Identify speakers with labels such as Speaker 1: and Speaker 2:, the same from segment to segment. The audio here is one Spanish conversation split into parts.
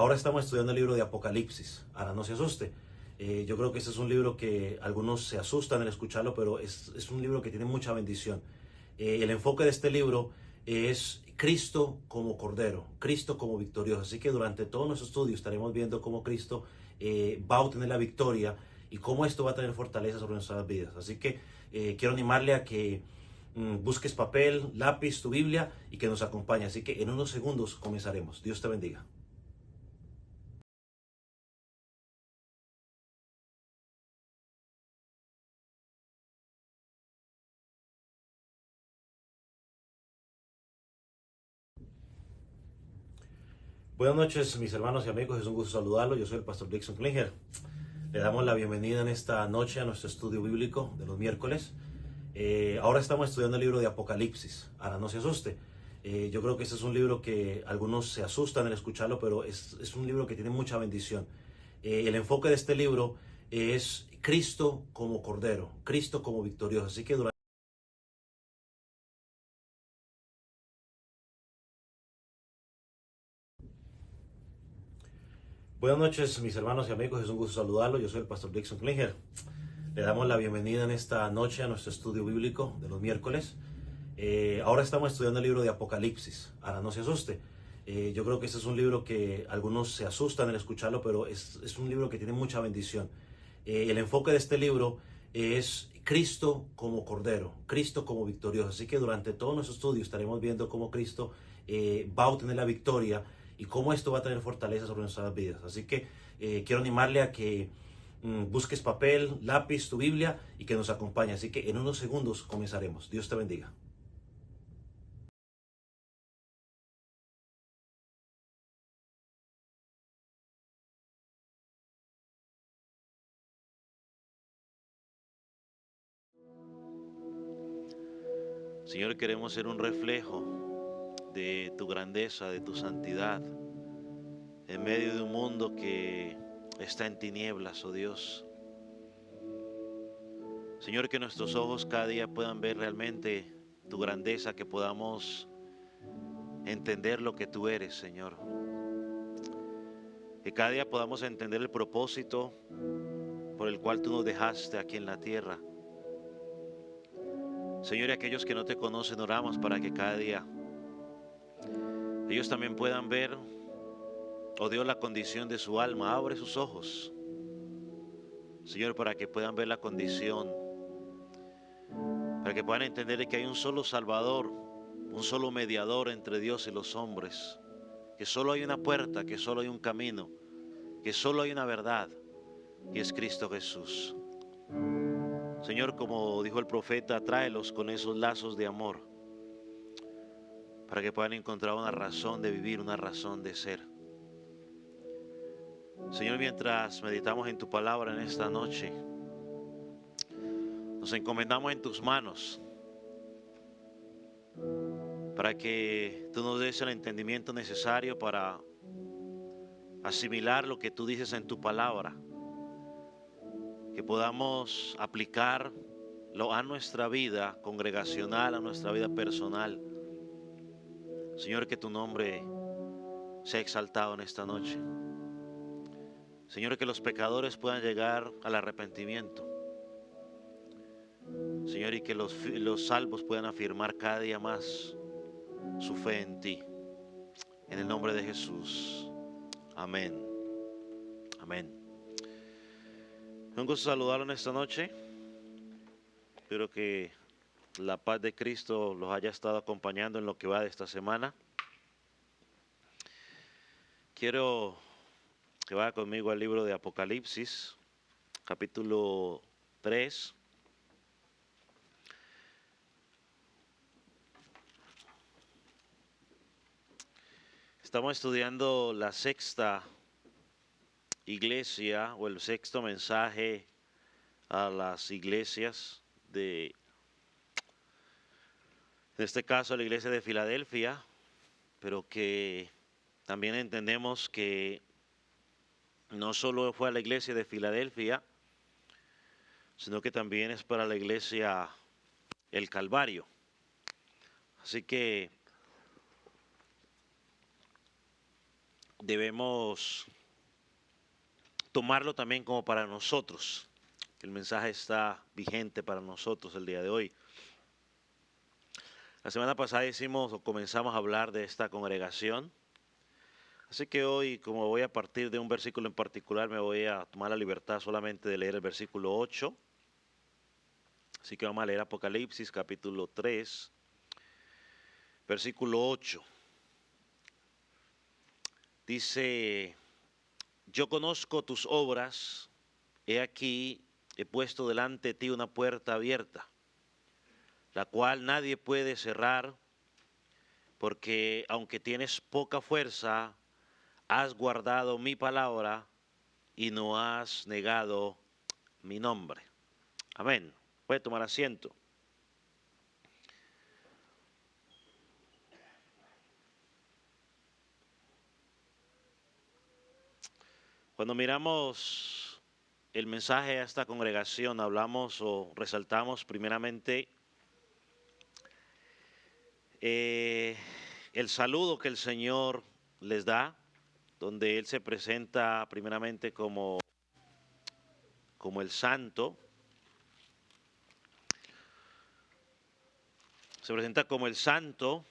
Speaker 1: Ahora estamos estudiando el libro de Apocalipsis. Ahora no se asuste. Yo creo que este es un libro que algunos se asustan al escucharlo, pero es un libro que tiene mucha bendición. El enfoque de este libro es Cristo como Cordero, Cristo como victorioso. Así que durante todo nuestro estudio estaremos viendo cómo Cristo va a obtener la victoria y cómo esto va a tener fortaleza sobre nuestras vidas. Así que quiero animarle a que busques papel, lápiz, tu Biblia y que nos acompañe. Así que en unos segundos comenzaremos. Dios te bendiga. Buenas noches, mis hermanos y amigos. Es un gusto saludarlos. Yo soy el pastor Dixon Klinger. Le damos la bienvenida en esta noche a nuestro estudio bíblico de los miércoles. Ahora estamos estudiando el libro de Apocalipsis. Ahora no se asuste. Yo creo que este es un libro que algunos se asustan al escucharlo, pero es un libro que tiene mucha bendición. El enfoque de este libro es Cristo como Cordero, Cristo como victorioso. Así que durante Buenas noches, mis hermanos y amigos. Es un gusto saludarlos. Yo soy el pastor Dixon Klinger. Le damos la bienvenida en esta noche a nuestro estudio bíblico de los miércoles. Ahora estamos estudiando el libro de Apocalipsis. Ahora no se asuste. Yo creo que este es un libro que algunos se asustan al escucharlo, pero es un libro que tiene mucha bendición. El enfoque de este libro es Cristo como Cordero, Cristo como victorioso. Así que durante todo nuestro estudio estaremos viendo cómo Cristo va a obtener la victoria y cómo esto va a tener fortaleza sobre nuestras vidas. Así que quiero animarle a que busques papel, lápiz, tu Biblia y que nos acompañe. Así que en unos segundos comenzaremos. Dios te bendiga. Señor, queremos ser un reflejo de tu grandeza, de tu santidad, en medio de un mundo que está en tinieblas, oh Dios. Señor, que nuestros ojos cada día puedan ver realmente tu grandeza, que podamos entender lo que tú eres, Señor. Que cada día podamos entender el propósito por el cual tú nos dejaste aquí en la tierra. Señor, y aquellos que no te conocen, oramos para que cada día ellos también puedan ver, oh Dios, la condición de su alma. Abre sus ojos, Señor, para que puedan ver la condición, para que puedan entender que hay un solo Salvador, un solo mediador entre Dios y los hombres, que solo hay una puerta, que solo hay un camino, que solo hay una verdad, y es Cristo Jesús. Señor, como dijo el profeta, tráelos con esos lazos de amor, para que puedan encontrar una razón de vivir, una razón de ser. Señor, mientras meditamos en tu palabra en esta noche, nos encomendamos en tus manos, para que tú nos des el entendimiento necesario para asimilar lo que tú dices en tu palabra, que podamos aplicarlo a nuestra vida congregacional, a nuestra vida personal. Señor, que tu nombre sea exaltado en esta noche. Señor, que los pecadores puedan llegar al arrepentimiento. Señor, y que los salvos puedan afirmar cada día más su fe en ti. En el nombre de Jesús. Amén. Amén. Un gusto saludarlo en esta noche. Espero que la paz de Cristo los haya estado acompañando en lo que va de esta semana. Quiero que vaya conmigo al libro de Apocalipsis, capítulo 3. Estamos estudiando la sexta iglesia o el sexto mensaje a las iglesias en este caso la iglesia de Filadelfia, pero que también entendemos que no solo fue a la iglesia de Filadelfia, sino que también es para la iglesia El Calvario. Así que debemos tomarlo también como para nosotros. El mensaje está vigente para nosotros el día de hoy. La semana pasada comenzamos a hablar de esta congregación. Así que hoy, como voy a partir de un versículo en particular, me voy a tomar la libertad solamente de leer el versículo 8. Así que vamos a leer Apocalipsis capítulo 3, versículo 8. Dice: yo conozco tus obras, he aquí, he puesto delante de ti una puerta abierta, la cual nadie puede cerrar, porque aunque tienes poca fuerza, has guardado mi palabra y no has negado mi nombre. Amén. Puede tomar asiento. Cuando miramos el mensaje a esta congregación, hablamos o resaltamos primeramente el saludo que el Señor les da, donde Él se presenta primeramente como el santo. Se presenta como el santo.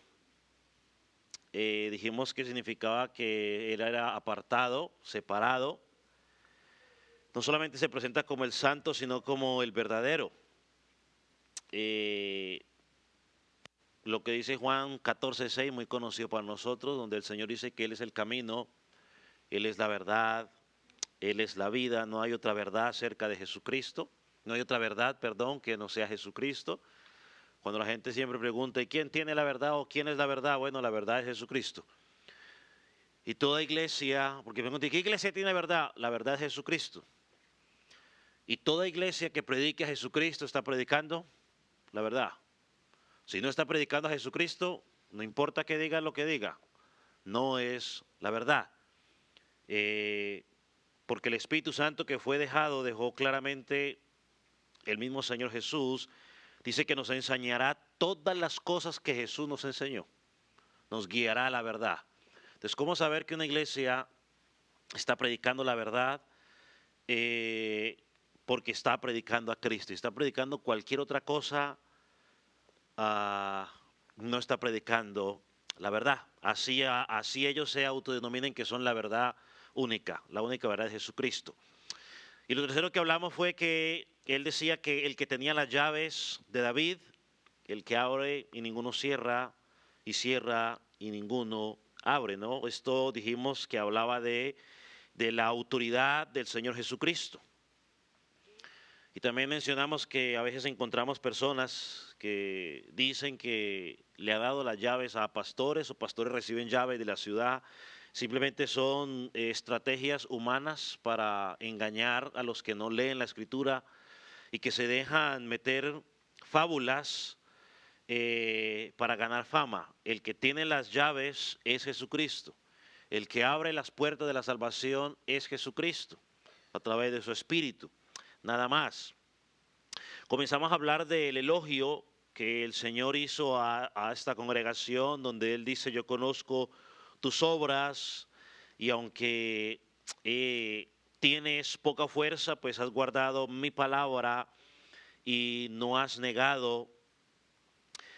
Speaker 1: Dijimos que significaba que Él era apartado, separado. No solamente se presenta como el santo, sino como el verdadero. Lo que dice Juan 14:6, muy conocido para nosotros, donde el Señor dice que Él es el camino, Él es la verdad, Él es la vida. No hay otra verdad acerca de Jesucristo. No hay otra verdad, perdón, que no sea Jesucristo. Cuando la gente siempre pregunta, ¿y quién tiene la verdad o quién es la verdad? Bueno, la verdad es Jesucristo. Y toda iglesia, porque me preguntan, ¿qué iglesia tiene la verdad? La verdad es Jesucristo. Y toda iglesia que predique a Jesucristo está predicando la verdad. Si no está predicando a Jesucristo, no importa que diga lo que diga, no es la verdad. Porque el Espíritu Santo que fue dejó claramente el mismo Señor Jesús. Dice que nos enseñará todas las cosas que Jesús nos enseñó. Nos guiará a la verdad. Entonces, ¿cómo saber que una iglesia está predicando la verdad? Porque está predicando a Cristo. Está predicando cualquier otra cosa, no está predicando la verdad. Así ellos se autodenominen que son la verdad única. La única verdad es Jesucristo. Y lo tercero que hablamos fue que él decía que el que tenía las llaves de David, el que abre y ninguno cierra, y cierra y ninguno abre, ¿no? Esto dijimos que hablaba de la autoridad del Señor Jesucristo. Y también mencionamos que a veces encontramos personas que dicen que le ha dado las llaves a pastores o pastores reciben llaves de la ciudad. Simplemente son estrategias humanas para engañar a los que no leen la Escritura y que se dejan meter fábulas para ganar fama. El que tiene las llaves es Jesucristo. El que abre las puertas de la salvación es Jesucristo, a través de su Espíritu. Nada más. Comenzamos a hablar del elogio que el Señor hizo a esta congregación, donde Él dice, yo conozco tus obras y aunque tienes poca fuerza, pues has guardado mi palabra y no has negado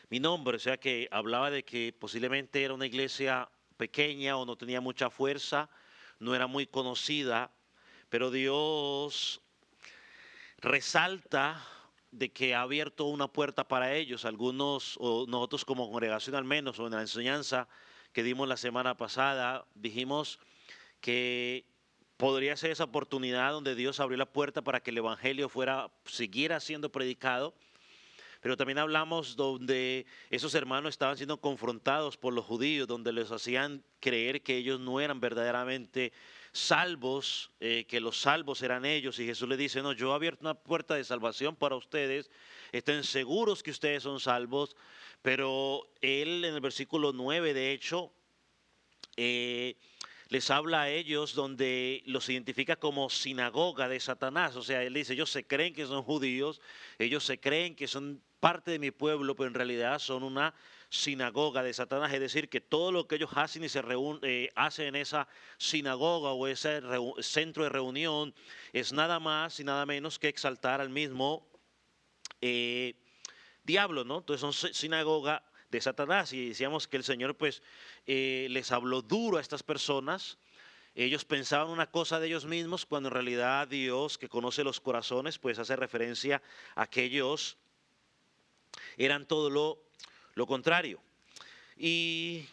Speaker 1: mi nombre. O sea que hablaba de que posiblemente era una iglesia pequeña o no tenía mucha fuerza, no era muy conocida, pero Dios resalta de que ha abierto una puerta para ellos. Algunos, o nosotros como congregación al menos, o en la enseñanza que dimos la semana pasada, dijimos que podría ser esa oportunidad donde Dios abrió la puerta para que el evangelio siguiera siendo predicado. Pero también hablamos donde esos hermanos estaban siendo confrontados por los judíos, donde les hacían creer que ellos no eran verdaderamente salvos, que los salvos eran ellos. Y Jesús les dice, no, yo he abierto una puerta de salvación para ustedes, estén seguros que ustedes son salvos. Pero Él en el versículo 9, de hecho, les habla a ellos donde los identifica como sinagoga de Satanás. O sea, Él dice, ellos se creen que son judíos, ellos se creen que son parte de mi pueblo, pero en realidad son una
Speaker 2: sinagoga de Satanás, es decir, que todo lo que ellos hacen y hacen en esa sinagoga o ese centro de reunión es nada más y nada menos que exaltar al mismo diablo, ¿no? Entonces son sinagoga de Satanás y decíamos que el Señor pues les habló duro a estas personas. Ellos pensaban una cosa de ellos mismos cuando en realidad Dios, que conoce los corazones, pues hace referencia a que ellos eran todo lo contrario. Y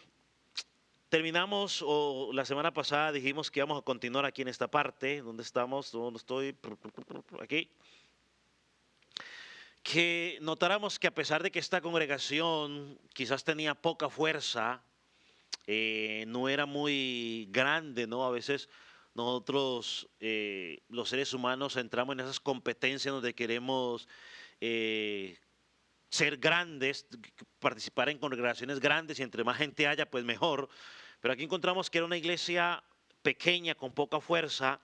Speaker 2: terminamos, o la semana pasada dijimos que íbamos a continuar aquí en esta parte, donde estamos, donde estoy, aquí. Que notáramos que a pesar de que esta congregación quizás tenía poca fuerza, no era muy grande, ¿no? A veces nosotros, los seres humanos, entramos en esas competencias donde queremos ser grandes, participar en congregaciones grandes y entre más gente haya, pues mejor. Pero aquí encontramos que era una iglesia pequeña, con poca fuerza,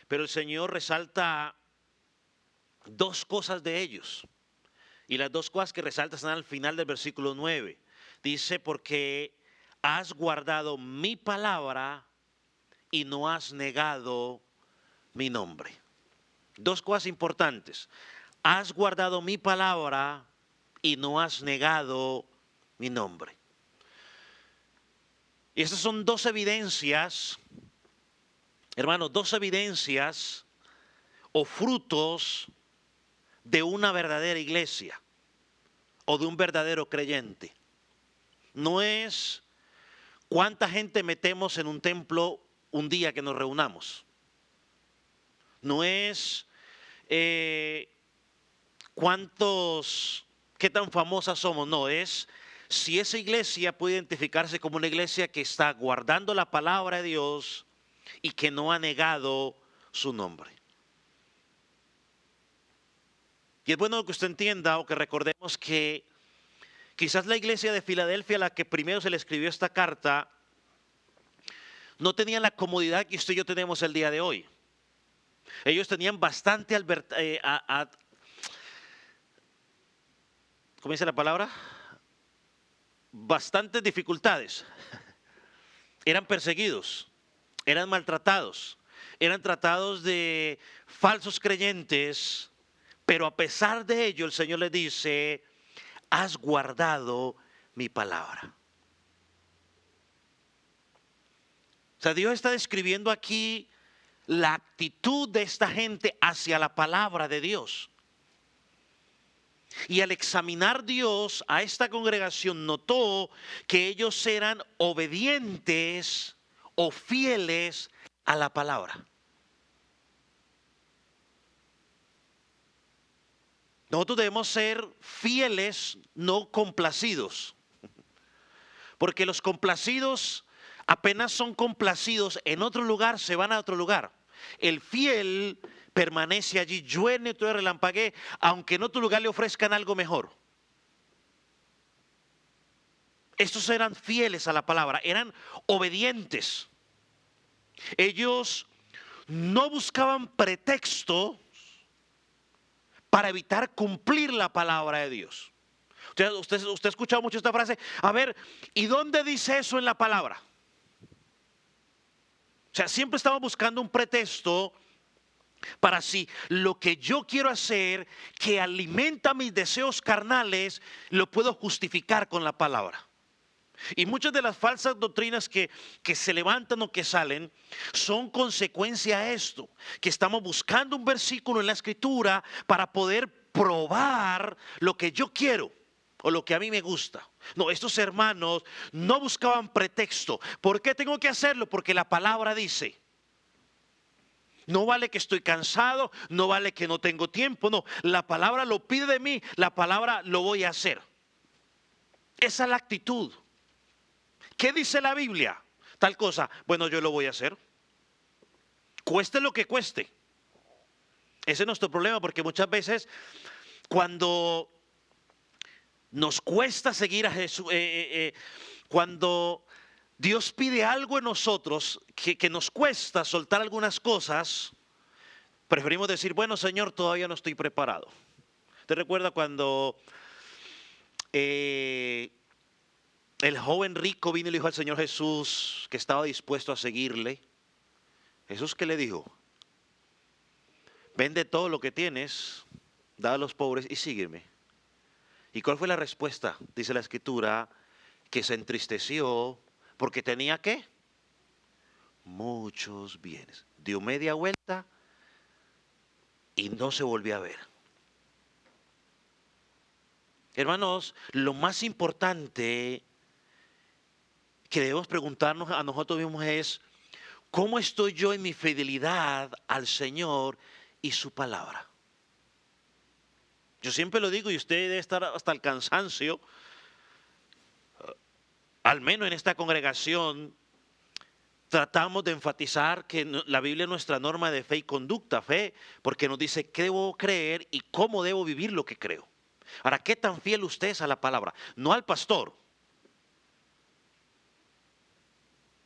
Speaker 2: pero el Señor resalta dos cosas de ellos. Y las dos cosas que resalta están al final del versículo 9. Dice, porque has guardado mi palabra y no has negado mi nombre. Dos cosas importantes. Has guardado mi palabra y no has negado mi nombre. Y estas son dos evidencias, hermanos, dos evidencias o frutos de una verdadera iglesia o de un verdadero creyente. No es cuánta gente metemos en un templo un día que nos reunamos. No es qué tan famosas somos. No, es si esa iglesia puede identificarse como una iglesia que está guardando la palabra de Dios y que no ha negado su nombre. Y es bueno que usted entienda o que recordemos que quizás la iglesia de Filadelfia, a la que primero se le escribió esta carta, no tenía la comodidad que usted y yo tenemos el día de hoy. Ellos tenían bastante, ¿cómo dice la palabra? Bastantes dificultades. Eran perseguidos, eran maltratados, eran tratados de falsos creyentes, pero a pesar de ello el Señor les dice, has guardado mi palabra. O sea, Dios está describiendo aquí la actitud de esta gente hacia la palabra de Dios. Y al examinar Dios a esta congregación notó que ellos eran obedientes o fieles a la palabra. Nosotros debemos ser fieles, no complacidos. Porque los complacidos apenas son complacidos en otro lugar, se van a otro lugar. El fiel permanece allí, llueve, todo relampaguee, aunque en otro lugar le ofrezcan algo mejor. Estos eran fieles a la palabra, eran obedientes. Ellos no buscaban pretexto para evitar cumplir la palabra de Dios. Usted ha escuchado mucho esta frase. A ver, ¿y dónde dice eso en la palabra? O sea, siempre estamos buscando un pretexto para si lo que yo quiero hacer, que alimenta mis deseos carnales, lo puedo justificar con la palabra. Y muchas de las falsas doctrinas que se levantan o que salen son consecuencia de esto, que estamos buscando un versículo en la escritura para poder probar lo que yo quiero o lo que a mí me gusta. No, estos hermanos no buscaban pretexto. ¿Por qué tengo que hacerlo? Porque la palabra dice. No vale que estoy cansado, no vale que no tengo tiempo, no, la palabra lo pide de mí, la palabra lo voy a hacer. Esa es la actitud. ¿Qué dice la Biblia? Tal cosa, bueno, yo lo voy a hacer. Cueste lo que cueste. Ese es nuestro problema, porque muchas veces cuando nos cuesta seguir a Jesús, cuando Dios pide algo en nosotros que nos cuesta soltar algunas cosas, preferimos decir, bueno, Señor, todavía no estoy preparado. ¿Te recuerda cuando el joven rico vino y le dijo al Señor Jesús que estaba dispuesto a seguirle. Jesús, ¿qué le dijo? Vende todo lo que tienes, da a los pobres y sígueme. ¿Y cuál fue la respuesta? Dice la Escritura que se entristeció porque tenía ¿qué? Muchos bienes. Dio media vuelta y no se volvió a ver. Hermanos, lo más importante que debemos preguntarnos a nosotros mismos es: ¿cómo estoy yo en mi fidelidad al Señor y su palabra? Yo siempre lo digo, y usted debe estar hasta el cansancio, al menos en esta congregación, tratamos de enfatizar que la Biblia es nuestra norma de fe y conducta. Fe, porque nos dice qué debo creer y cómo debo vivir lo que creo. Ahora, ¿qué tan fiel usted es a la palabra? No al pastor.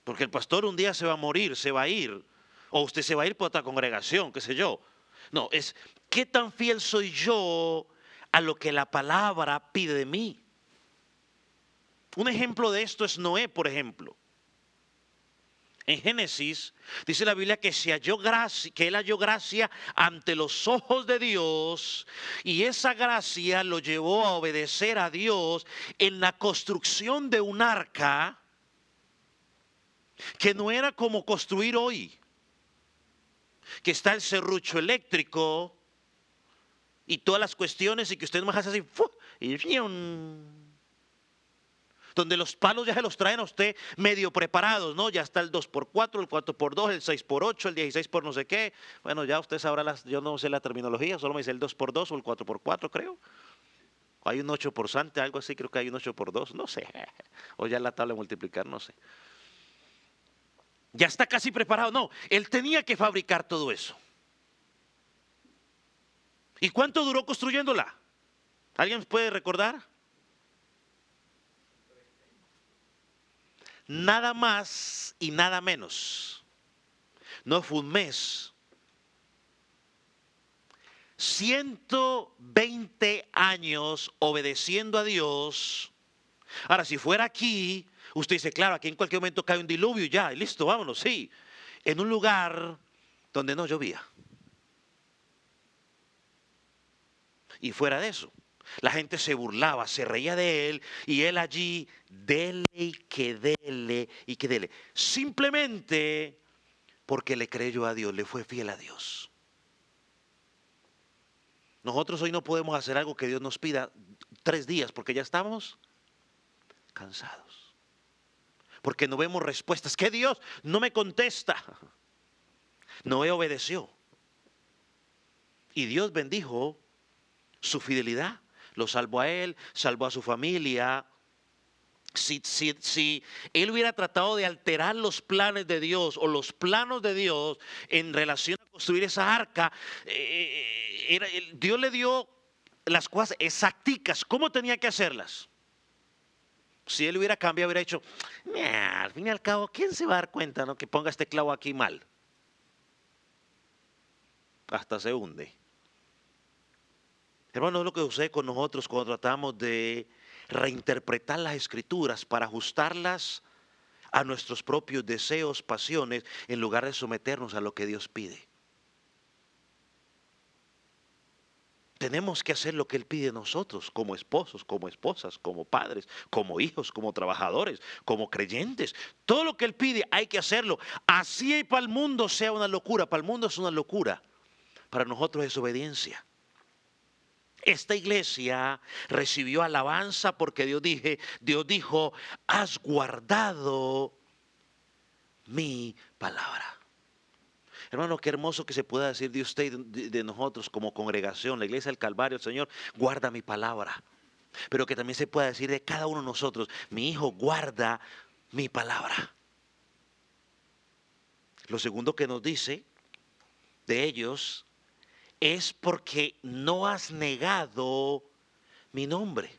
Speaker 2: Porque el pastor un día se va a morir, se va a ir. O usted se va a ir por otra congregación, qué sé yo. No, es qué tan fiel soy yo a lo que la palabra pide de mí. Un ejemplo de esto es Noé, por ejemplo. En Génesis dice la Biblia que que él halló gracia ante los ojos de Dios, y esa gracia lo llevó a obedecer a Dios en la construcción de un arca que no era como construir hoy, que está el serrucho eléctrico y todas las cuestiones, y que usted más hace así y donde los palos ya se los traen a usted medio preparados, ¿no? Ya está el 2x4, el 4x2, el 6x8, el 16 por no sé qué. Bueno, ya usted sabrá, yo no sé la terminología, solo me dice el 2x2 o el 4x4, creo. Hay un 8 por sante, algo así, creo que hay un 8x2, no sé. O ya la tabla de multiplicar, no sé. Ya está casi preparado. No, él tenía que fabricar todo eso. ¿Y cuánto duró construyéndola? ¿Alguien puede recordar? Nada más y nada menos. No fue un mes. 120 años obedeciendo a Dios. Ahora, si fuera aquí, usted dice, claro, aquí en cualquier momento cae un diluvio y ya, y listo, vámonos, sí. En un lugar donde no llovía. Y fuera de eso, la gente se burlaba, se reía de él, y él allí, dele y que dele y que dele. Simplemente porque le creyó a Dios, le fue fiel a Dios. Nosotros hoy no podemos hacer algo que Dios nos pida 3 días porque ya estamos cansados. Porque no vemos respuestas. Que Dios no me contesta. Noé obedeció. Y Dios bendijo su fidelidad. Lo salvó a él, salvó a su familia. Si él hubiera tratado de alterar los planes de Dios o los planos de Dios en relación a construir esa arca, Dios le dio las cosas exacticas, cómo tenía que hacerlas. Si él hubiera cambiado, hubiera dicho, al fin y al cabo, ¿quién se va a dar cuenta, no, que ponga este clavo aquí mal? Hasta se hunde. Hermano, es lo que sucede con nosotros cuando tratamos de reinterpretar las escrituras para ajustarlas a nuestros propios deseos, pasiones, en lugar de someternos a lo que Dios pide. Tenemos que hacer lo que Él pide de nosotros, como esposos, como esposas, como padres, como hijos, como trabajadores, como creyentes. Todo lo que Él pide hay que hacerlo. Así para el mundo sea una locura, para el mundo es una locura. Para nosotros es obediencia. Esta iglesia recibió alabanza porque Dios dijo, has guardado mi palabra. Hermano, qué hermoso que se pueda decir de usted y de nosotros como congregación, la iglesia del Calvario, el Señor, guarda mi palabra. Pero que también se pueda decir de cada uno de nosotros, mi hijo guarda mi palabra. Lo segundo que nos dice de ellos es porque no has negado mi nombre.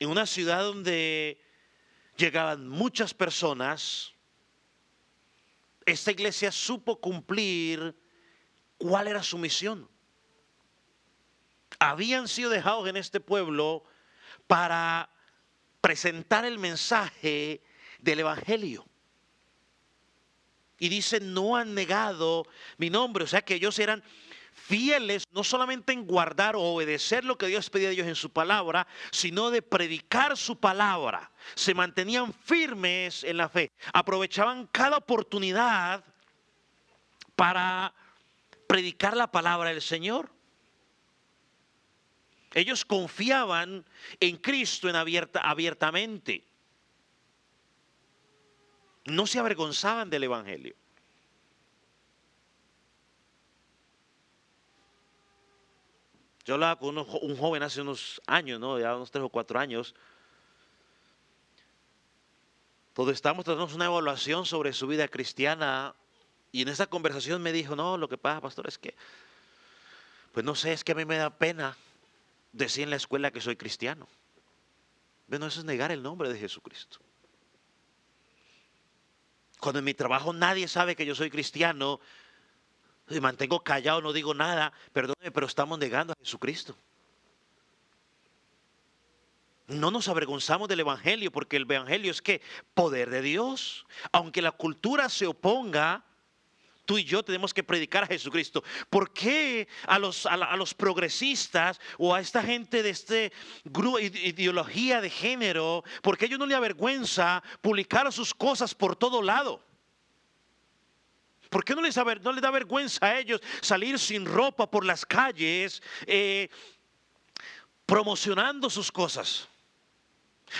Speaker 2: En una ciudad donde llegaban muchas personas, esta iglesia supo cumplir cuál era su misión. Habían sido dejados en este pueblo para presentar el mensaje del Evangelio. Y dice, no han negado mi nombre. O sea que ellos eran fieles no solamente en guardar o obedecer lo que Dios pedía de ellos en su palabra, sino de predicar su palabra. Se mantenían firmes en la fe. Aprovechaban cada oportunidad para predicar la palabra del Señor. Ellos confiaban en Cristo abiertamente. No se avergonzaban del Evangelio. Yo hablaba con un joven hace unos años, ¿no? Ya unos 3 o 4 años. Todos estamos tratando una evaluación sobre su vida cristiana. Y en esa conversación me dijo, no, lo que pasa, pastor, es que, pues no sé, es que a mí me da pena decir en la escuela que soy cristiano. Bueno, eso es negar el nombre de Jesucristo. Cuando en mi trabajo nadie sabe que yo soy cristiano, me mantengo callado, no digo nada, perdóneme, pero estamos negando a Jesucristo. No nos avergonzamos del Evangelio, porque el Evangelio es que poder de Dios. Aunque la cultura se oponga, tú y yo tenemos que predicar a Jesucristo. ¿Por qué a los progresistas o a esta gente de este grupo, ideología de género, por qué a ellos no les avergüenza publicar sus cosas por todo lado? ¿Por qué no les da vergüenza a ellos salir sin ropa por las calles promocionando sus cosas?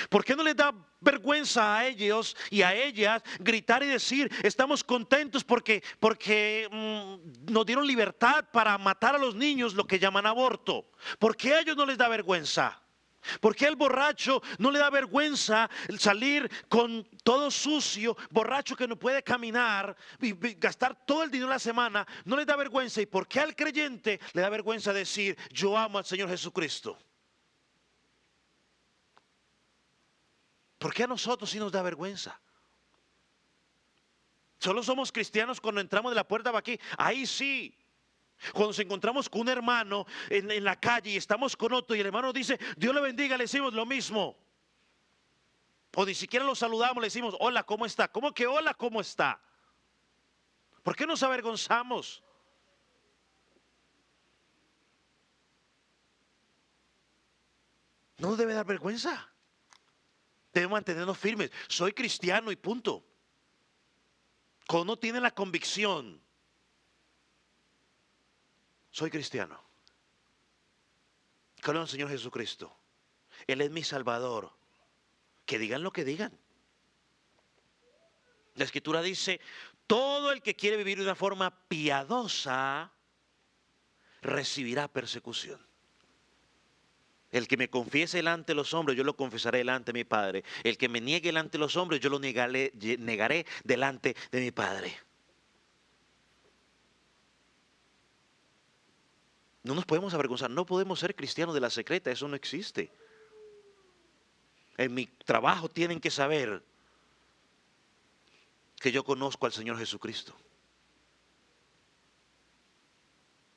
Speaker 2: ¿Por qué no les da vergüenza a ellos y a ellas gritar y decir, estamos contentos porque nos dieron libertad para matar a los niños, lo que llaman aborto? ¿Por qué a ellos no les da vergüenza? ¿Por qué al borracho no le da vergüenza salir con todo sucio, borracho que no puede caminar y gastar todo el dinero de la semana? No le da vergüenza. ¿Y por qué al creyente le da vergüenza decir, yo amo al Señor Jesucristo? ¿Por qué a nosotros sí nos da vergüenza? Solo somos cristianos cuando entramos de la puerta de aquí. Ahí sí. Cuando nos encontramos con un hermano en la calle y estamos con otro y el hermano dice, Dios le bendiga, le decimos lo mismo. O ni siquiera lo saludamos, le decimos, hola, ¿cómo está? ¿Cómo que hola, cómo está? ¿Por qué nos avergonzamos? No nos debe dar vergüenza. Debemos mantenernos firmes. Soy cristiano y punto. Cuando uno tiene la convicción, soy cristiano, creo en el Señor Jesucristo, Él es mi Salvador, que digan lo que digan. La Escritura dice, todo el que quiere vivir de una forma piadosa recibirá persecución. El que me confiese delante de los hombres, yo lo confesaré delante de mi Padre. El que me niegue delante de los hombres, yo lo negaré delante de mi Padre. No nos podemos avergonzar, no podemos ser cristianos de la secreta, eso no existe. En mi trabajo tienen que saber que yo conozco al Señor Jesucristo.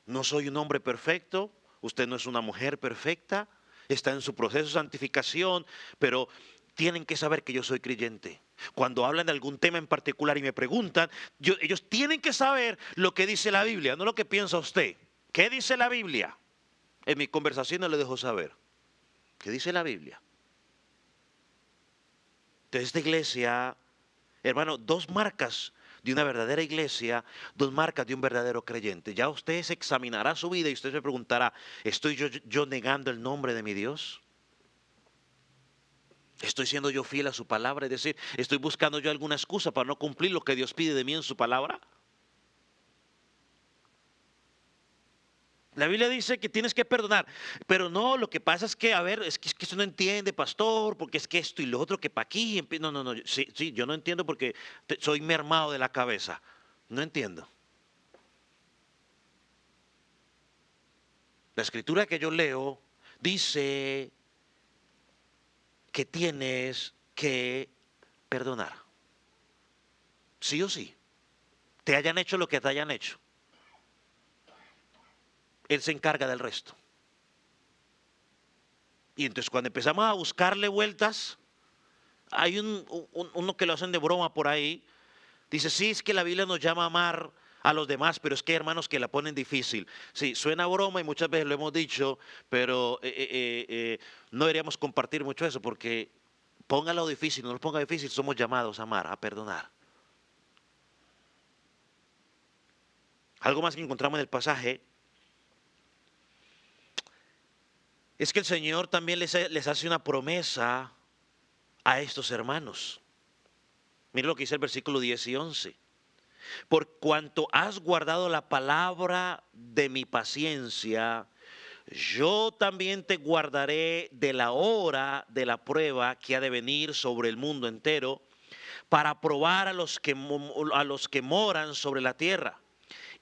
Speaker 2: No soy un hombre perfecto, usted no es una mujer perfecta, está en su proceso de santificación, pero tienen que saber que yo soy creyente. Cuando hablan de algún tema en particular y me preguntan, ellos tienen que saber lo que dice la Biblia, no lo que piensa usted. ¿Qué dice la Biblia? En mi conversación no le dejo saber. ¿Qué dice la Biblia? Entonces esta iglesia, hermano, 2 marcas de una verdadera iglesia, 2 marcas de un verdadero creyente. Ya usted se examinará su vida y usted se preguntará, ¿estoy yo negando el nombre de mi Dios? ¿Estoy siendo yo fiel a su palabra? Es decir, ¿estoy buscando yo alguna excusa para no cumplir lo que Dios pide de mí en su palabra? La Biblia dice que tienes que perdonar, pero no, lo que pasa es que, a ver, es que usted no entiende, pastor, porque es que esto y lo otro, que para aquí, no, sí, yo no entiendo porque soy mermado de la cabeza, no entiendo. La escritura que yo leo dice que tienes que perdonar, sí o sí, te hayan hecho lo que te hayan hecho. Él se encarga del resto. Y entonces cuando empezamos a buscarle vueltas, hay uno que lo hacen de broma por ahí. Dice, sí, es que la Biblia nos llama a amar a los demás, pero es que hay hermanos que la ponen difícil. Sí, suena broma y muchas veces lo hemos dicho, pero no deberíamos compartir mucho eso porque póngalo difícil, no lo ponga difícil, somos llamados a amar, a perdonar. Algo más que encontramos en el pasaje es que el Señor también les hace una promesa a estos hermanos. Miren lo que dice el versículo 10 y 11. Por cuanto has guardado la palabra de mi paciencia, yo también te guardaré de la hora de la prueba que ha de venir sobre el mundo entero, para probar a los que moran sobre la tierra.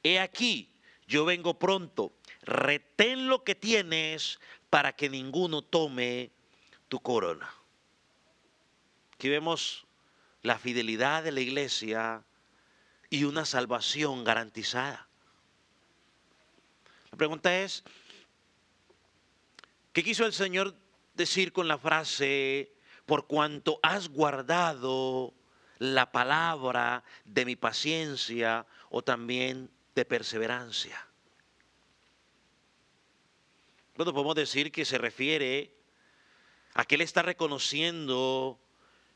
Speaker 2: He aquí, yo vengo pronto, retén lo que tienes para que ninguno tome tu corona. Aquí vemos la fidelidad de la iglesia y una salvación garantizada. La pregunta es, ¿qué quiso el Señor decir con la frase, por cuanto has guardado la palabra de mi paciencia o también de perseverancia? Bueno, podemos decir que se refiere a que Él está reconociendo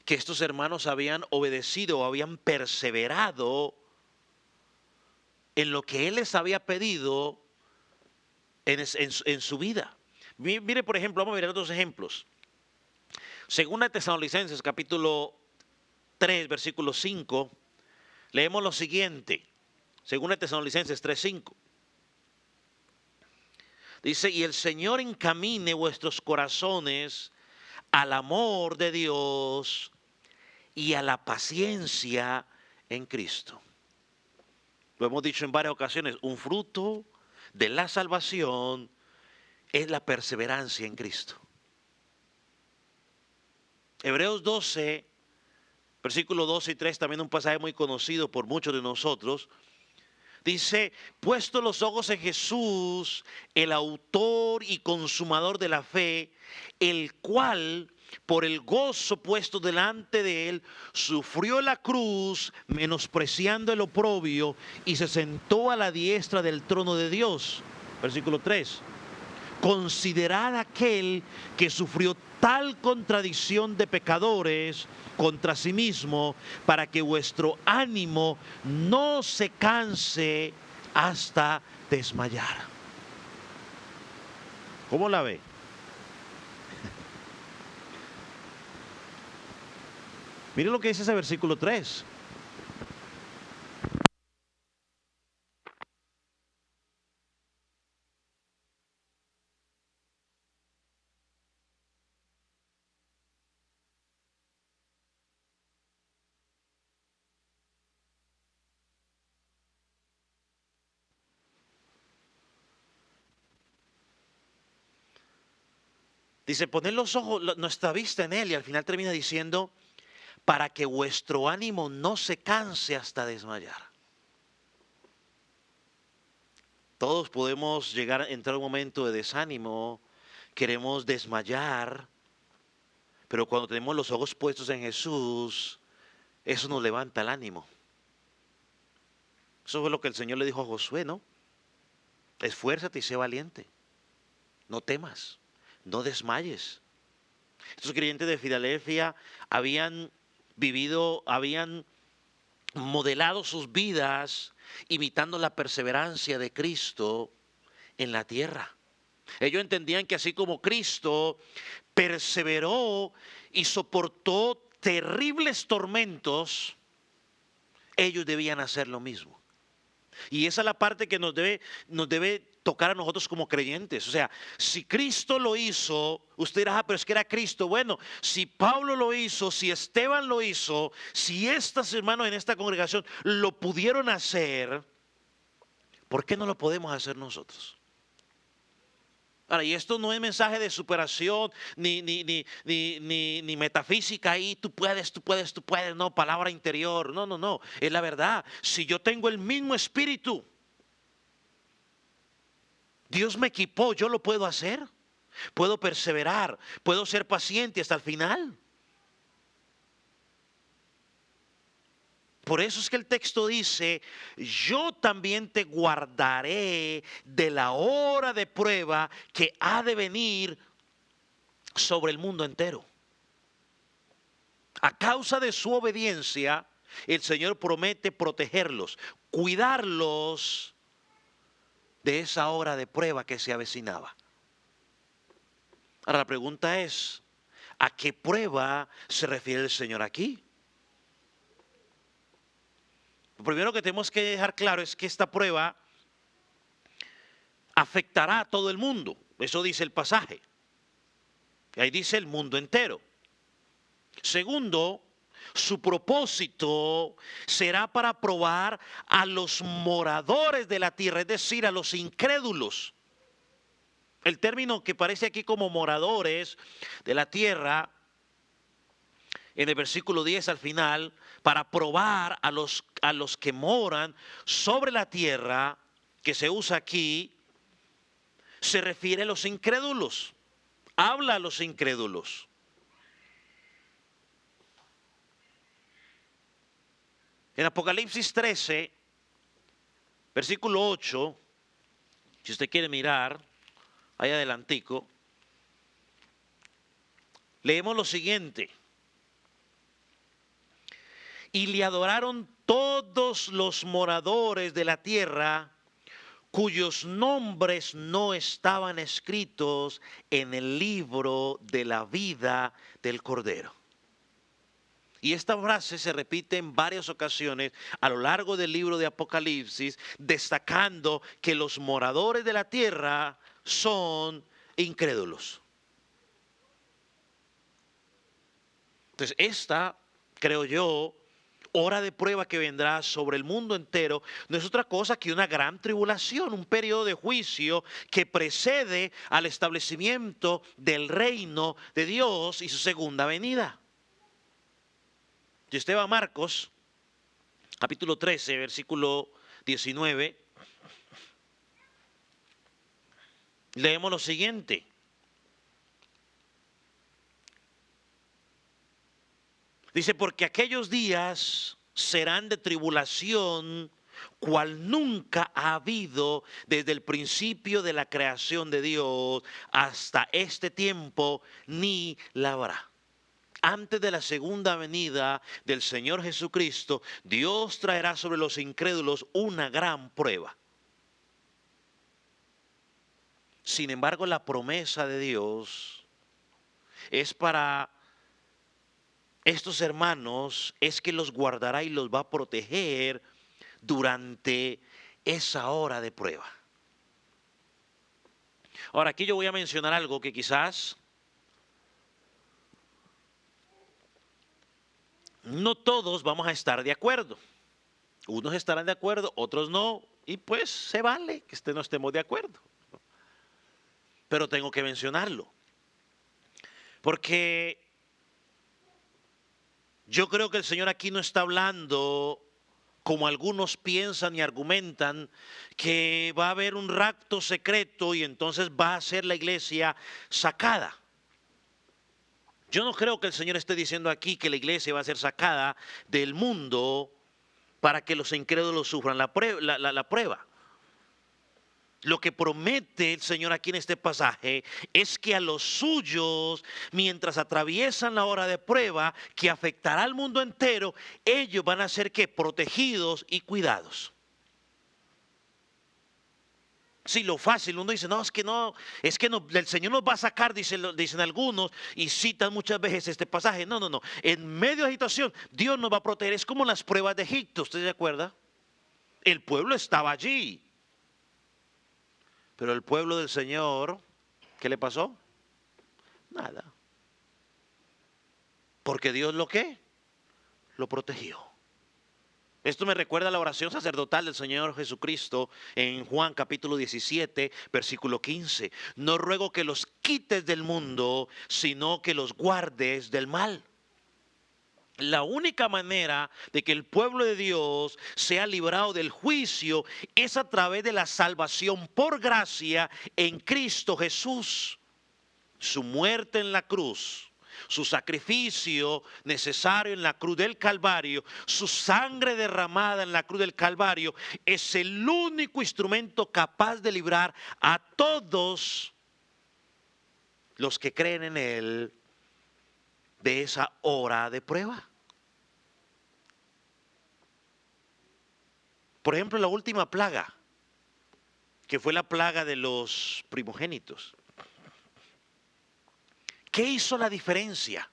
Speaker 2: que estos hermanos habían obedecido o habían perseverado en lo que Él les había pedido en su vida. Mire, por ejemplo, vamos a mirar dos ejemplos. Segunda de Tesalonicenses, capítulo 3, versículo 5, leemos lo siguiente. Segunda de Tesalonicenses 3:5. Dice, y el Señor encamine vuestros corazones al amor de Dios y a la paciencia en Cristo. Lo hemos dicho en varias ocasiones, un fruto de la salvación es la perseverancia en Cristo. Hebreos 12, versículos 2 y 3, también un pasaje muy conocido por muchos de nosotros. Dice, puesto los ojos en Jesús, el autor y consumador de la fe, el cual, por el gozo puesto delante de él, sufrió la cruz, menospreciando el oprobio, y se sentó a la diestra del trono de Dios. Versículo 3. Considerad aquel que sufrió tal contradicción de pecadores contra sí mismo, para que vuestro ánimo no se canse hasta desmayar. ¿Cómo la ve? Miren lo que dice ese versículo 3. Dice, poned los ojos, nuestra vista en Él, y al final termina diciendo, para que vuestro ánimo no se canse hasta desmayar. Todos podemos llegar a entrar a un momento de desánimo, queremos desmayar, pero cuando tenemos los ojos puestos en Jesús, eso nos levanta el ánimo. Eso fue lo que el Señor le dijo a Josué, ¿no? Esfuérzate y sé valiente, no temas. No desmayes. Estos creyentes de Filadelfia habían vivido, habían modelado sus vidas imitando la perseverancia de Cristo en la tierra. Ellos entendían que así como Cristo perseveró y soportó terribles tormentos, ellos debían hacer lo mismo. Y esa es la parte que nos debe tocar a nosotros como creyentes. O sea, si Cristo lo hizo, usted dirá, pero es que era Cristo. Bueno, si Pablo lo hizo, si Esteban lo hizo, si estos hermanos en esta congregación lo pudieron hacer, ¿por qué no lo podemos hacer nosotros? Ahora, y esto no es mensaje de superación ni metafísica ahí, tú puedes, no, palabra interior, no, es la verdad. Si yo tengo el mismo espíritu, Dios me equipó, yo lo puedo hacer, puedo perseverar, puedo ser paciente hasta el final. Por eso es que el texto dice, yo también te guardaré de la hora de prueba que ha de venir sobre el mundo entero. A causa de su obediencia, el Señor promete protegerlos, cuidarlos de esa hora de prueba que se avecinaba. Ahora la pregunta es, ¿a qué prueba se refiere el Señor aquí? Lo primero que tenemos que dejar claro es que esta prueba afectará a todo el mundo. Eso dice el pasaje. Ahí dice el mundo entero. Segundo, su propósito será para probar a los moradores de la tierra, es decir, a los incrédulos. El término que aparece aquí como moradores de la tierra, en el versículo 10 al final, para probar a los que moran sobre la tierra, que se usa aquí, se refiere a los incrédulos. Habla a los incrédulos. En Apocalipsis 13, versículo 8, si usted quiere mirar, ahí adelantico, leemos lo siguiente. Y le adoraron todos los moradores de la tierra, cuyos nombres no estaban escritos en el libro de la vida del Cordero. Y esta frase se repite en varias ocasiones a lo largo del libro de Apocalipsis, destacando que los moradores de la tierra son incrédulos. Entonces, esta, creo yo, hora de prueba que vendrá sobre el mundo entero no es otra cosa que una gran tribulación, un periodo de juicio que precede al establecimiento del reino de Dios y su segunda venida. Si usted va a Marcos, capítulo 13, versículo 19, leemos lo siguiente. Dice, porque aquellos días serán de tribulación, cual nunca ha habido desde el principio de la creación de Dios hasta este tiempo, ni la habrá. Antes de la segunda venida del Señor Jesucristo, Dios traerá sobre los incrédulos una gran prueba. Sin embargo, la promesa de Dios es para estos hermanos, es que los guardará y los va a proteger durante esa hora de prueba. Ahora, aquí yo voy a mencionar algo que quizás no todos vamos a estar de acuerdo. Unos estarán de acuerdo, otros no, y pues se vale que no estemos de acuerdo. Pero tengo que mencionarlo, porque yo creo que el Señor aquí no está hablando, como algunos piensan y argumentan, que va a haber un rapto secreto y entonces va a ser la iglesia sacada. Yo no creo que el Señor esté diciendo aquí que la iglesia va a ser sacada del mundo para que los incrédulos sufran la prueba. Lo que promete el Señor aquí en este pasaje es que a los suyos, mientras atraviesan la hora de prueba que afectará al mundo entero, ellos van a ser ¿qué? Protegidos y cuidados. Sí, lo fácil, uno dice, no, el Señor nos va a sacar, dicen algunos, y citan muchas veces este pasaje. No. En medio de la situación, Dios nos va a proteger. Es como las pruebas de Egipto, ¿usted se acuerda? El pueblo estaba allí. Pero el pueblo del Señor, ¿qué le pasó? Nada. Porque Dios ¿lo qué? Lo protegió. Esto me recuerda a la oración sacerdotal del Señor Jesucristo en Juan capítulo 17, versículo 15. No ruego que los quites del mundo, sino que los guardes del mal. La única manera de que el pueblo de Dios sea librado del juicio es a través de la salvación por gracia en Cristo Jesús. Su muerte en la cruz su sacrificio necesario en la cruz del Calvario, su sangre derramada en la cruz del Calvario, es el único instrumento capaz de librar a todos los que creen en Él de esa hora de prueba. Por ejemplo, la última plaga, que fue la plaga de los primogénitos. ¿Qué hizo la diferencia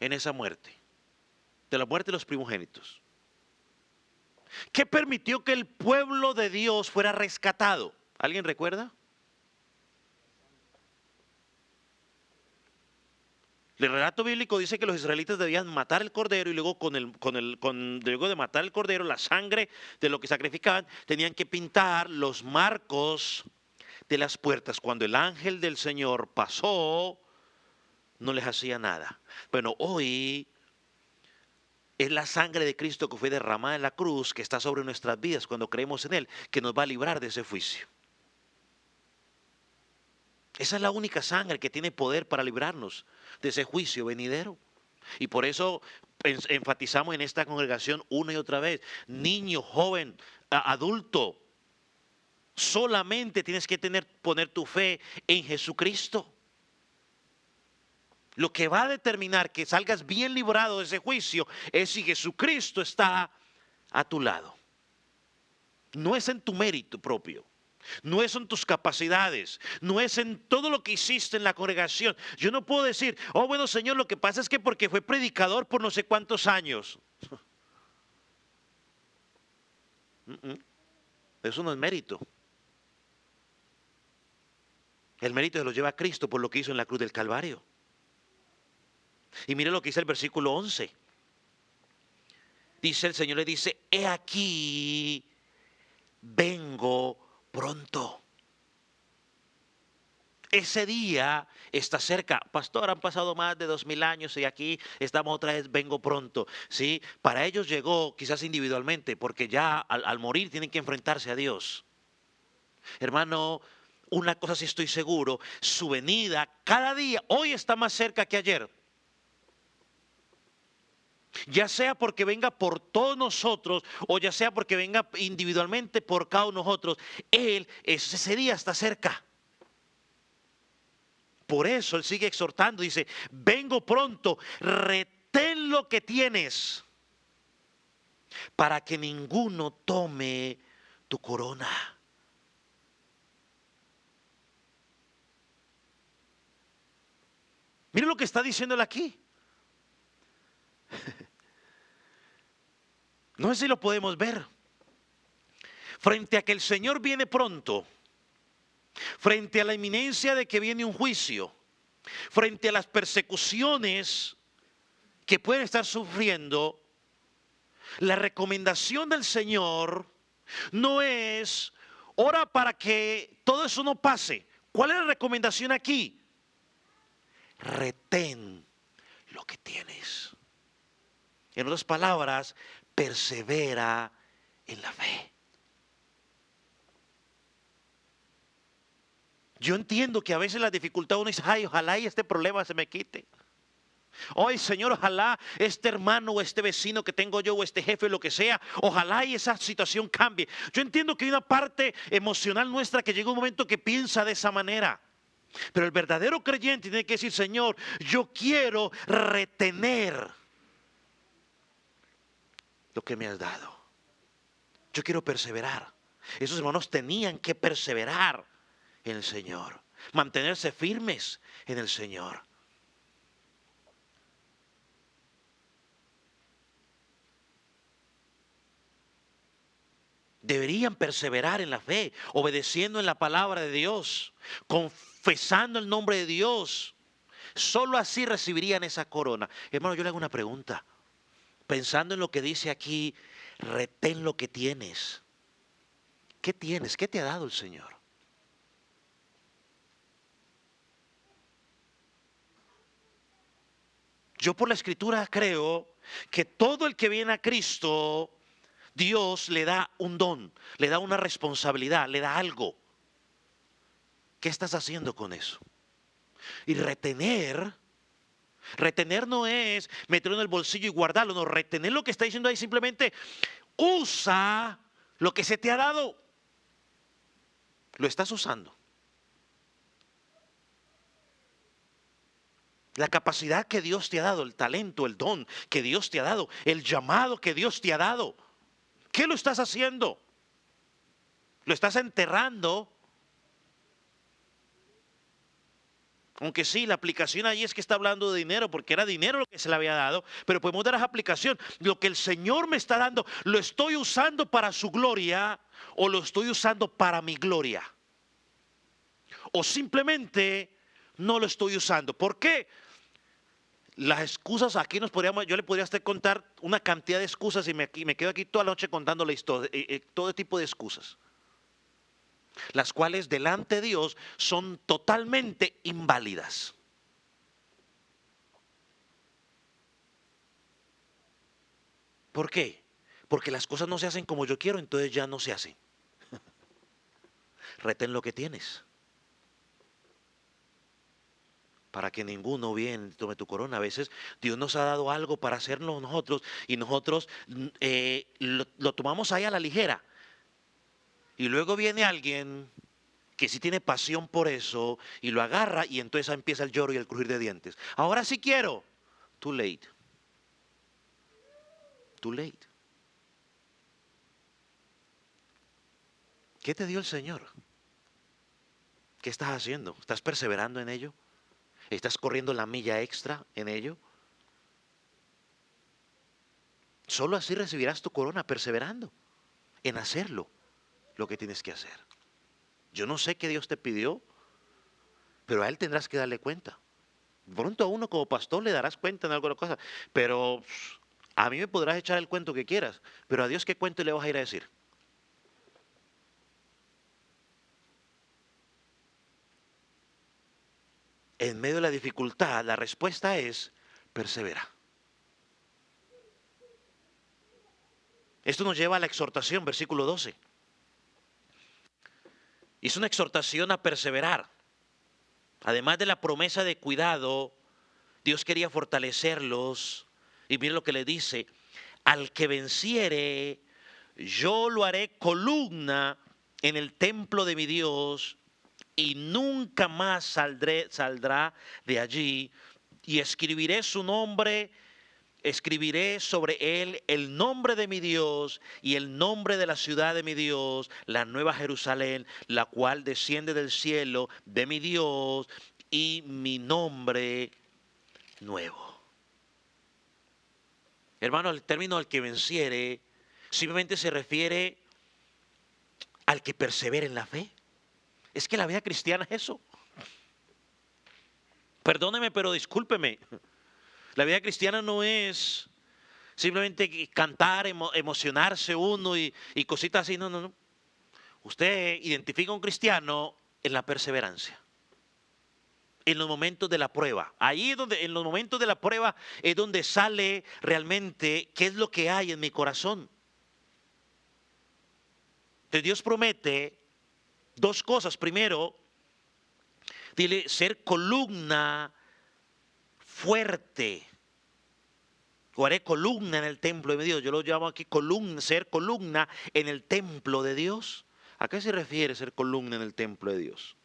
Speaker 2: en esa muerte? De la muerte de los primogénitos. ¿Qué permitió que el pueblo de Dios fuera rescatado? ¿Alguien recuerda? El relato bíblico dice que los israelitas debían matar el cordero y luego luego de matar el cordero, la sangre de lo que sacrificaban, tenían que pintar los marcos de las puertas. Cuando el ángel del Señor pasó, no les hacía nada. Bueno, hoy es la sangre de Cristo que fue derramada en la cruz, que está sobre nuestras vidas cuando creemos en Él, que nos va a librar de ese juicio. Esa es la única sangre que tiene poder para librarnos de ese juicio venidero. Y por eso enfatizamos en esta congregación una y otra vez: niño, joven, adulto, solamente tienes que poner tu fe en Jesucristo. Lo que va a determinar que salgas bien librado de ese juicio es si Jesucristo está a tu lado. No es en tu mérito propio. No es en tus capacidades, no es en todo lo que hiciste en la congregación. Yo no puedo decir, oh bueno Señor, lo que pasa es que porque fue predicador por no sé cuántos años. Eso no es mérito. El mérito se lo lleva a Cristo por lo que hizo en la cruz del Calvario. Y mire lo que dice el versículo 11. Dice, el Señor le dice, he aquí, vengo pronto. Ese día está cerca. Pastor, han pasado más de 2000 años y aquí estamos otra vez, vengo pronto. ¿Sí? Para ellos llegó quizás individualmente, porque ya al morir tienen que enfrentarse a Dios. Hermano, una cosa sí estoy seguro, su venida cada día, hoy está más cerca que ayer. Ya sea porque venga por todos nosotros o ya sea porque venga individualmente por cada uno de nosotros, ese día está cerca. Por eso Él sigue exhortando, dice, vengo pronto, retén lo que tienes para que ninguno tome tu corona. Mire lo que está diciéndole aquí. No sé si lo podemos ver. Frente a que el Señor viene pronto, frente a la inminencia de que viene un juicio, frente a las persecuciones que pueden estar sufriendo, la recomendación del Señor no es ora para que todo eso no pase. ¿Cuál es la recomendación aquí? Retén lo que tienes. En otras palabras, persevera en la fe. Yo entiendo que a veces la dificultad uno dice, ay, ojalá y este problema se me quite. Ay, Señor, ojalá este hermano o este vecino que tengo yo o este jefe o lo que sea, ojalá y esa situación cambie. Yo entiendo que hay una parte emocional nuestra que llega un momento que piensa de esa manera. Pero el verdadero creyente tiene que decir, Señor, yo quiero retener lo que me has dado. Yo quiero perseverar. Esos hermanos tenían que perseverar en el Señor, mantenerse firmes en el Señor. Deberían perseverar en la fe, obedeciendo en la palabra de Dios, confesando el nombre de Dios. Solo así recibirían esa corona. Hermano, yo le hago una pregunta. Pensando en lo que dice aquí, retén lo que tienes. ¿Qué tienes? ¿Qué te ha dado el Señor? Yo por la Escritura creo que todo el que viene a Cristo, Dios le da un don, le da una responsabilidad, le da algo. ¿Qué estás haciendo con eso? Y retener no es meterlo en el bolsillo y guardarlo, no, retener lo que está diciendo ahí simplemente usa lo que se te ha dado. Lo estás usando. La capacidad que Dios te ha dado, el talento, el don que Dios te ha dado, el llamado que Dios te ha dado. ¿Qué lo estás haciendo? ¿Lo estás enterrando? Aunque sí, la aplicación ahí es que está hablando de dinero, porque era dinero lo que se le había dado, pero podemos dar esa aplicación. Lo que el Señor me está dando, ¿lo estoy usando para su gloria o lo estoy usando para mi gloria? O simplemente no lo estoy usando. ¿Por qué? Las excusas aquí yo le podría hasta contar una cantidad de excusas y me quedo aquí toda la noche contando la historia, todo tipo de excusas, las cuales delante de Dios son totalmente inválidas. ¿Por qué? Porque las cosas no se hacen como yo quiero, entonces ya no se hacen. Retén lo que tienes, para que ninguno bien tome tu corona. A veces Dios nos ha dado algo para hacerlo nosotros y nosotros lo tomamos ahí a la ligera. Y luego viene alguien que sí tiene pasión por eso y lo agarra y entonces empieza el lloro y el crujir de dientes. Ahora sí quiero. Too late. Too late. ¿Qué te dio el Señor? ¿Qué estás haciendo? ¿Estás perseverando en ello? ¿Estás corriendo la milla extra en ello? Solo así recibirás tu corona, perseverando en hacerlo, lo que tienes que hacer. Yo no sé qué Dios te pidió, pero a Él tendrás que darle cuenta. Pronto a uno como pastor le darás cuenta en alguna cosa, pero a mí me podrás echar el cuento que quieras, pero a Dios qué cuento le vas a ir a decir. En medio de la dificultad, la respuesta es persevera. Esto nos lleva a la exhortación, versículo 12. Es una exhortación a perseverar. Además de la promesa de cuidado, Dios quería fortalecerlos. Y miren lo que le dice: al que venciere, yo lo haré columna en el templo de mi Dios y nunca más saldrá de allí. Y escribiré su nombre. Escribiré sobre él el nombre de mi Dios y el nombre de la ciudad de mi Dios, la nueva Jerusalén, la cual desciende del cielo de mi Dios, y mi nombre nuevo. Hermano, el término al que venciere simplemente se refiere al que persevere en la fe. Es que la vida cristiana es eso. Perdóneme, pero discúlpeme. La vida cristiana no es simplemente cantar, emocionarse uno y cositas así. No. Usted identifica a un cristiano en la perseverancia, en los momentos de la prueba. Ahí es donde, en los momentos de la prueba, es donde sale realmente qué es lo que hay en mi corazón. Entonces Dios promete dos cosas. Primero, dile, ser columna fuerte. O haré columna en el templo de mi Dios. Yo lo llamo aquí columna, ser columna en el templo de Dios. ¿A qué se refiere ser columna en el templo de Dios?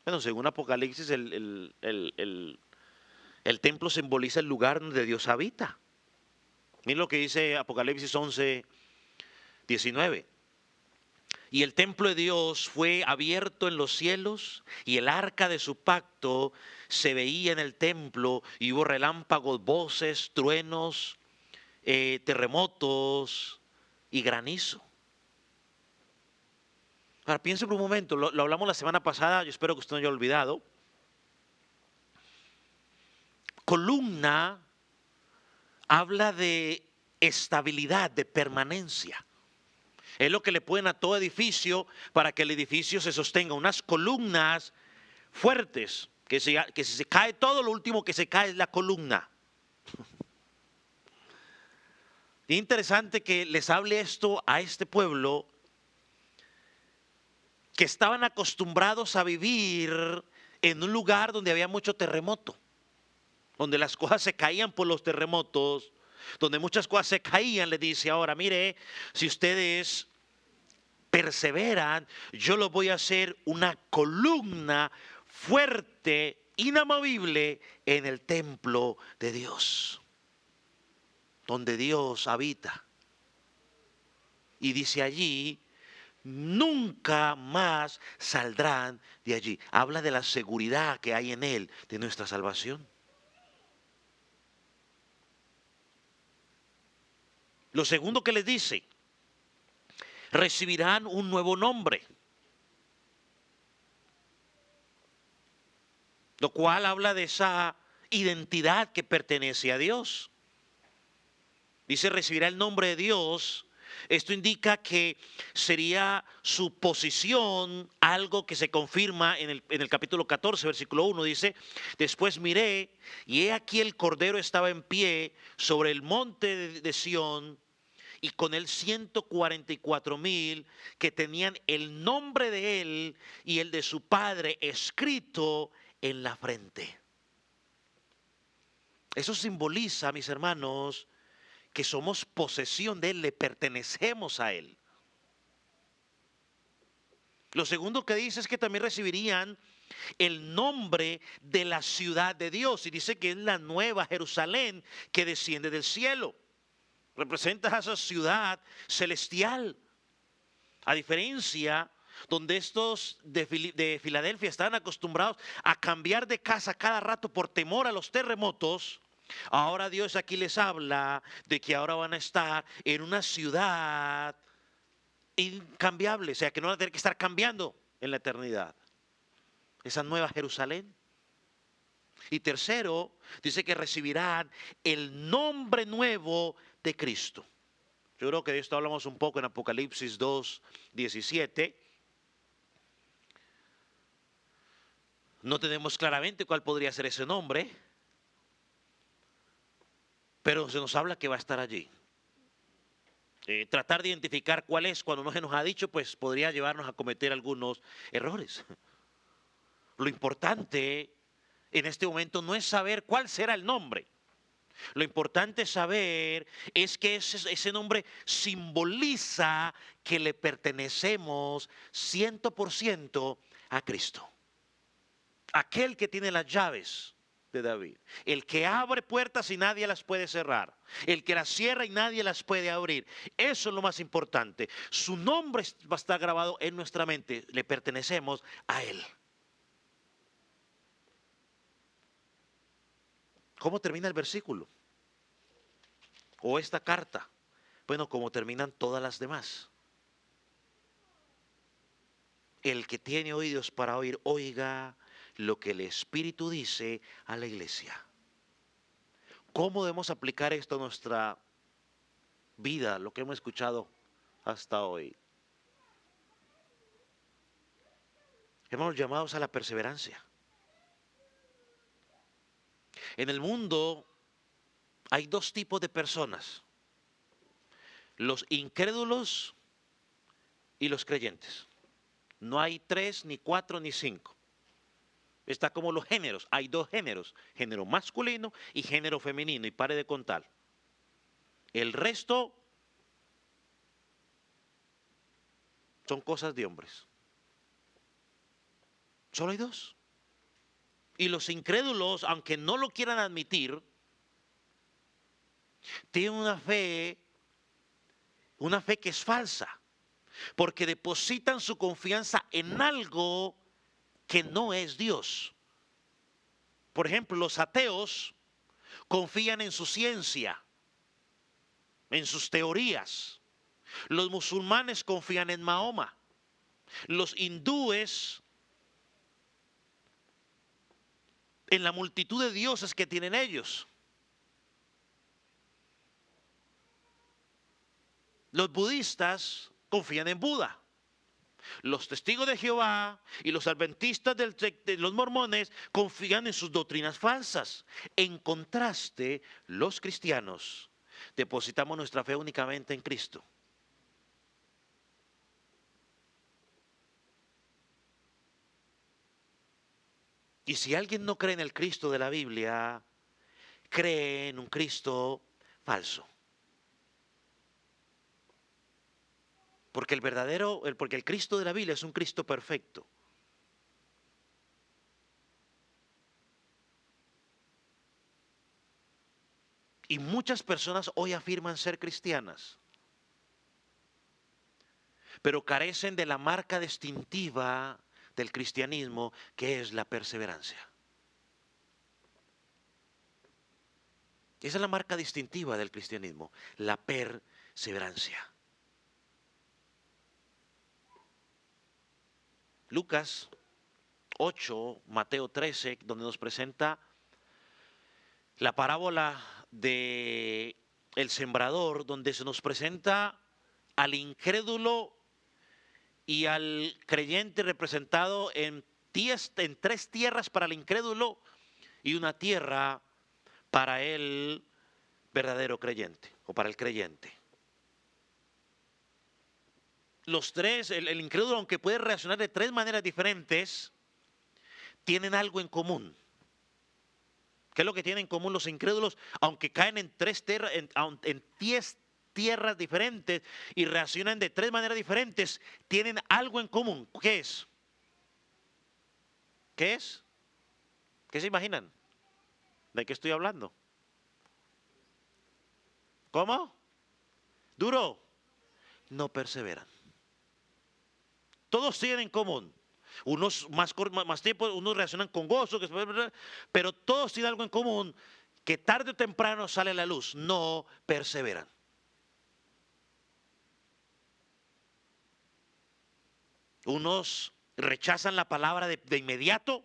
Speaker 2: Bueno, según Apocalipsis, el templo simboliza el lugar donde Dios habita. Miren lo que dice Apocalipsis 11:19. Y el templo de Dios fue abierto en los cielos y el arca de su pacto se veía en el templo y hubo relámpagos, voces, truenos, terremotos y granizo. Ahora piense por un momento, lo hablamos la semana pasada, yo espero que usted no haya olvidado. Columna habla de estabilidad, de permanencia. Es lo que le ponen a todo edificio para que el edificio se sostenga. Unas columnas fuertes, que si se cae todo, lo último que se cae es la columna. Es interesante que les hable esto a este pueblo que estaban acostumbrados a vivir en un lugar donde había mucho terremoto, donde las cosas se caían por los terremotos, donde muchas cosas se caían. Le dice: ahora mire, si ustedes perseveran, yo los voy a hacer una columna fuerte, inamovible, en el templo de Dios, donde Dios habita. Y dice allí: nunca más saldrán de allí. Habla de la seguridad que hay en Él, de nuestra salvación. Lo segundo que les dice: recibirán un nuevo nombre. Lo cual habla de esa identidad que pertenece a Dios. Dice: recibirá el nombre de Dios. Esto indica que sería su posición, algo que se confirma en el capítulo 14, versículo 1. Dice: después miré, y he aquí el Cordero estaba en pie sobre el monte de Sión, y con él 144,000 que tenían el nombre de él y el de su padre escrito en la frente. Eso simboliza, mis hermanos, que somos posesión de Él, le pertenecemos a Él. Lo segundo que dice es que también recibirían el nombre de la ciudad de Dios, y dice que es la nueva Jerusalén que desciende del cielo. Representa a esa ciudad celestial. A diferencia donde estos de Filadelfia estaban acostumbrados a cambiar de casa cada rato por temor a los terremotos, ahora Dios aquí les habla de que ahora van a estar en una ciudad incambiable, o sea que no van a tener que estar cambiando en la eternidad. Esa nueva Jerusalén. Y tercero, dice que recibirán el nombre nuevo de Cristo. Yo creo que de esto hablamos un poco en Apocalipsis 2:17. No tenemos claramente cuál podría ser ese nombre, pero se nos habla que va a estar allí. Tratar de identificar cuál es cuando no se nos ha dicho, pues podría llevarnos a cometer algunos errores. Lo importante en este momento no es saber cuál será el nombre. Lo importante saber es que ese nombre simboliza que le pertenecemos 100% a Cristo. Aquel que tiene las llaves de David, el que abre puertas y nadie las puede cerrar, el que las cierra y nadie las puede abrir. Eso es lo más importante. Su nombre va a estar grabado en nuestra mente. Le pertenecemos a Él. ¿Cómo termina el versículo? O esta carta. Bueno, como terminan todas las demás. El que tiene oídos para oír, oiga lo que el Espíritu dice a la iglesia. ¿Cómo debemos aplicar esto a nuestra vida, lo que hemos escuchado hasta hoy? Hemos llamados a la perseverancia. En el mundo hay dos tipos de personas: los incrédulos y los creyentes. No hay 3, ni 4, ni 5. Está como los géneros. Hay dos géneros: género masculino y género femenino. Y pare de contar. El resto son cosas de hombres. Solo hay dos. Y los incrédulos, aunque no lo quieran admitir, tienen una fe que es falsa, porque depositan su confianza en algo que no es Dios. Por ejemplo, los ateos confían en su ciencia, en sus teorías. Los musulmanes confían en Mahoma. Los hindúes en la multitud de dioses que tienen ellos. Los budistas confían en Buda. Los testigos de Jehová y los adventistas de los mormones confían en sus doctrinas falsas. En contraste, los cristianos depositamos nuestra fe únicamente en Cristo. Y si alguien no cree en el Cristo de la Biblia, cree en un Cristo falso. Porque porque el Cristo de la Biblia es un Cristo perfecto. Y muchas personas hoy afirman ser cristianas, pero carecen de la marca distintiva del cristianismo, que es la perseverancia. Esa es la marca distintiva del cristianismo, la perseverancia. Lucas 8, Mateo 13, donde nos presenta la parábola de el sembrador, donde se nos presenta al incrédulo y al creyente representado en 3 tierras para el incrédulo y una tierra para el verdadero creyente o para el creyente. Los tres, el incrédulo, aunque puede reaccionar de 3 maneras diferentes, tienen algo en común. ¿Qué es lo que tienen en común los incrédulos? Aunque caen en 10 tierras diferentes y reaccionan de 3 maneras diferentes, tienen algo en común. ¿Qué es? ¿Qué es? ¿Qué se imaginan? ¿De qué estoy hablando? ¿Cómo? ¿Duro? No perseveran. Todos tienen en común. Unos más tiempo, unos reaccionan con gozo, pero todos tienen algo en común, que tarde o temprano sale a la luz. No perseveran. Unos rechazan la palabra de inmediato,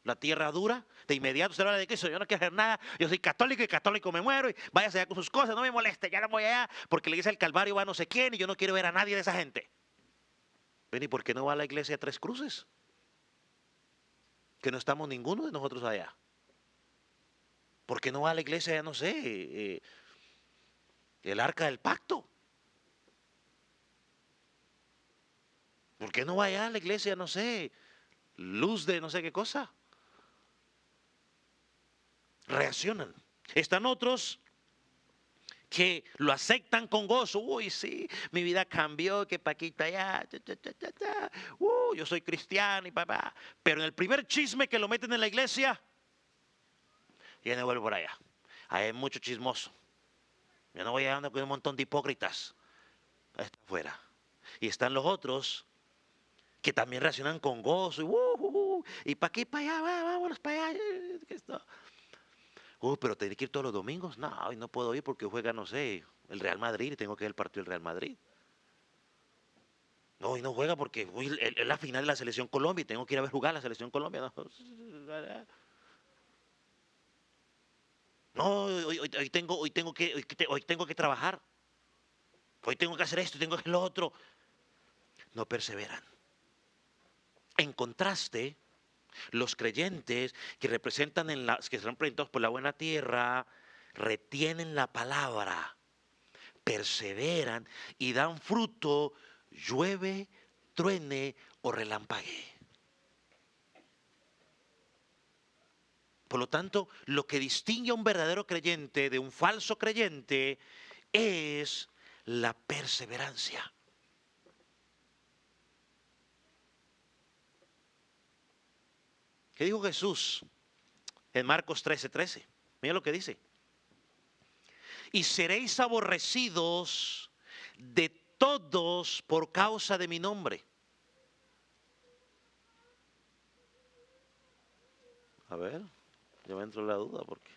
Speaker 2: la tierra dura. De inmediato se habla de que yo no quiero hacer nada, yo soy católico y católico me muero, y váyase allá con sus cosas, no me moleste, ya no voy allá, porque la iglesia del Calvario va no sé quién y yo no quiero ver a nadie de esa gente. Ven, ¿y por qué no va a la iglesia a Tres Cruces? Que no estamos ninguno de nosotros allá. ¿Por qué no va a la iglesia, ya no sé, el Arca del Pacto? ¿Por qué no va allá a la iglesia, no sé, luz de no sé qué cosa? Reaccionan. Están otros que lo aceptan con gozo. Uy, sí, mi vida cambió, que paquita allá, yo soy cristiano y papá. Pero en el primer chisme que lo meten en la iglesia, ya no vuelvo por allá. Ahí hay mucho chismoso. Yo no voy a andar con un montón de hipócritas. Está afuera. Y están los otros que también reaccionan con gozo y para aquí, para allá, vámonos para allá. Pero tengo que ir todos los domingos. No, hoy no puedo ir porque juega, no sé, el Real Madrid y tengo que ir al partido del Real Madrid. No, hoy no juega porque hoy es la final de la Selección Colombia y tengo que ir a ver jugar a la Selección Colombia. No, hoy tengo que trabajar. Hoy tengo que hacer esto, tengo que hacer lo otro. No perseveran. En contraste, los creyentes que que serán representados por la buena tierra, retienen la palabra, perseveran y dan fruto, llueve, truene o relampaguee. Por lo tanto, lo que distingue a un verdadero creyente de un falso creyente es la perseverancia. ¿Qué dijo Jesús en Marcos 13:13? Mira lo que dice. Y seréis aborrecidos de todos por causa de mi nombre. A ver, yo me entro en la duda porque...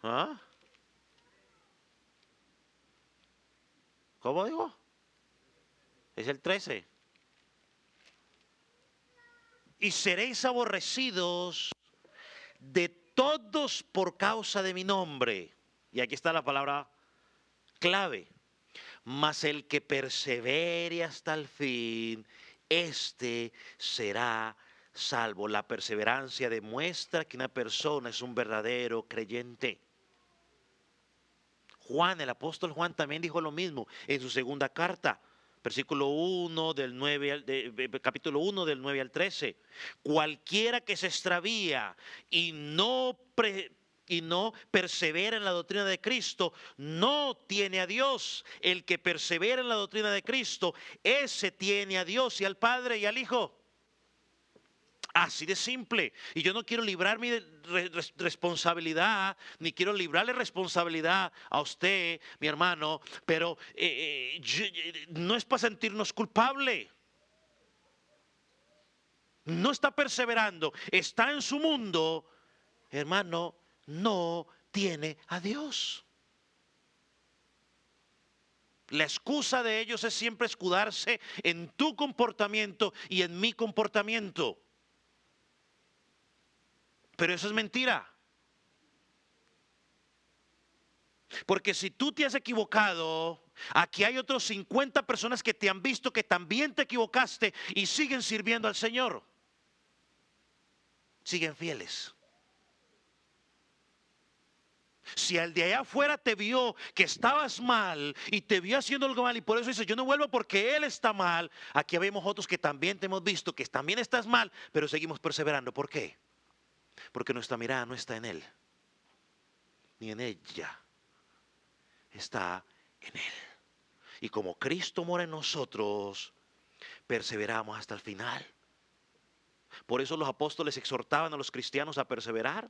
Speaker 2: ¿Ah? ¿Cómo digo? Es el 13. Y seréis aborrecidos de todos por causa de mi nombre. Y aquí está la palabra clave. Mas el que persevere hasta el fin, este será salvo. La perseverancia demuestra que una persona es un verdadero creyente. Juan, el apóstol Juan también dijo lo mismo en su segunda carta. Versículo 1 del 9 capítulo 1 del 9 al 13. Cualquiera que se extravía y no persevera en la doctrina de Cristo, no tiene a Dios. El que persevera en la doctrina de Cristo, ese tiene a Dios y al Padre y al Hijo. Así de simple. Y yo no quiero librarme de responsabilidad, ni quiero librarle responsabilidad a usted, mi hermano, pero no es para sentirnos culpables. No está perseverando, está en su mundo, hermano, no tiene a Dios. La excusa de ellos es siempre escudarse en tu comportamiento y en mi comportamiento. Pero eso es mentira. Porque si tú te has equivocado, aquí hay otros 50 personas que te han visto que también te equivocaste y siguen sirviendo al Señor. Siguen fieles. Si el de allá afuera te vio que estabas mal y te vio haciendo algo mal y por eso dice yo no vuelvo porque él está mal, aquí vemos otros que también te hemos visto que también estás mal, pero seguimos perseverando. ¿Por qué? Porque nuestra mirada no está en él, ni en ella, está en él. Y como Cristo mora en nosotros, perseveramos hasta el final. Por eso los apóstoles exhortaban a los cristianos a perseverar.